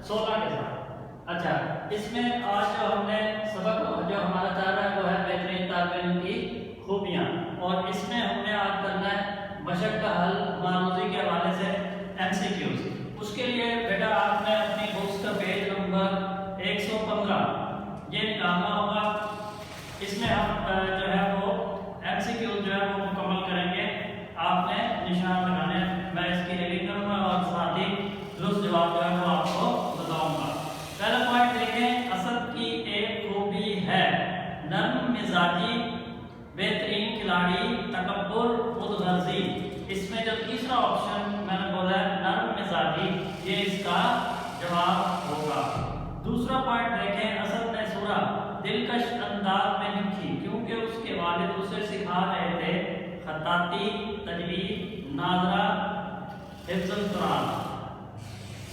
16 کے ساتھ۔ اچھا، اس میں آج جو ہم نے سبق جو ہمارا چل رہا ہے وہ ہے بہترین طالب علم کی خوبیاں، اور اس میں ہم نے آج کرنا ہے مشق کا حل معروضی کے حوالے سے MCQs۔ اس کے لیے بیٹا آپ نے اپنی بکس کا پیج نمبر 115 یہ نکالنا ہوگا۔ اس میں ہم جو ہے وہ MCQs جو ہے وہ مکمل کریں گے۔ آپ نے نشان لگانے، میں اس کی ریڈنگ کروں گا اور ساتھ ہی درست جواب جو ہے وہ آپ کو بتاؤں گا۔ پہلا پوائنٹ دیکھیں، اسد کی ایک خوبی ہے نرم مزاجی، بہترین کھلاڑی، تکبر، خود غرضی۔ اس میں جو تیسرا آپشن میں نے بولا ہے نرم مزاجی، یہ اس کا جواب ہوگا۔ دوسرا پوائنٹ دیکھیں، اسد نے سورہ دلکش انداز میں لکھی کیونکہ اس کے والد اسے سکھا رہے تھے خطاطی، تجوید، ناظرہ، حفظ القرآن۔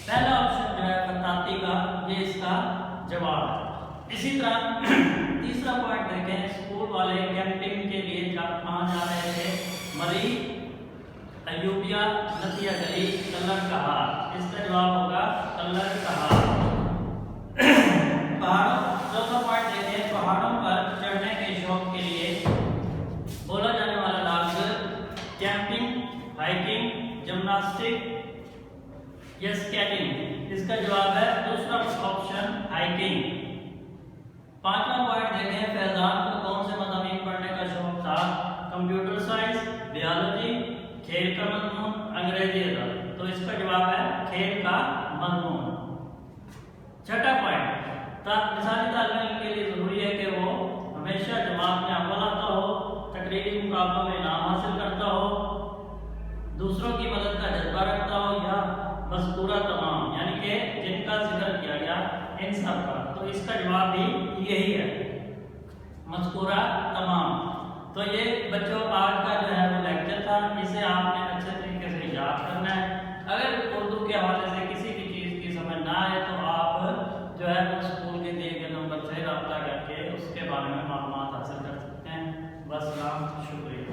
پہلا آپشن جو ہے خطاطی کا، یہ اس کا جواب ہے۔ اسی طرح تیسرا پوائنٹ دیکھیں، اسکول والے کیمپنگ کے لیے کہاں جا رہے تھے؟ مری، ایوبیا، نتیہ گلی، کلر کا ہار۔ اس کا جواب ہوگا کلر کا ہار۔ چوتھا پوائنٹ دیکھیں، پہاڑوں پر چڑھنے کے شوق کے لیے بولا جانے والا لفظ کیمپنگ، ہائکنگ، جمناسٹک یا سکیٹنگ۔ اس کا جواب ہے دوسرا آپشن ہائکنگ۔ پانچواں پوائنٹ دیکھیں، فیضان کو کون سے مضامین پڑھنے کا شوق تھا؟ کمپیوٹر سائنس، بیالوجی، کھیل کا مضمون، انگریزی ادب۔ تو اس کا جواب ہے کھیل کا مضمون۔ چھٹا پوائنٹ، مثالی طالب علم کے لیے ضروری ہے کہ وہ ہمیشہ جماعت میں اول آتا ہو، تقریری مقابلوں میں انعام حاصل کرتا ہو، دوسروں کی مدد کا جذبہ رکھتا ہو، یا مذکورہ تمام یعنی کہ جن کا ذکر کیا گیا ان سب کا۔ تو اس کا جواب بھی یہی ہے، مذکورہ تمام۔ تو یہ بچوں آج کا جو ہے وہ لیکچر تھا، اسے آپ نے اچھے طریقے سے یاد کرنا ہے۔ اگر اردو کے حوالے سے کسی بھی چیز کی سمجھ نہ آئے تو آپ جو ہے وہ اسکول کے دیے گئے نمبر سے رابطہ کر کے اس کے بارے میں معلومات حاصل کر سکتے ہیں۔ والسلام، شکریہ۔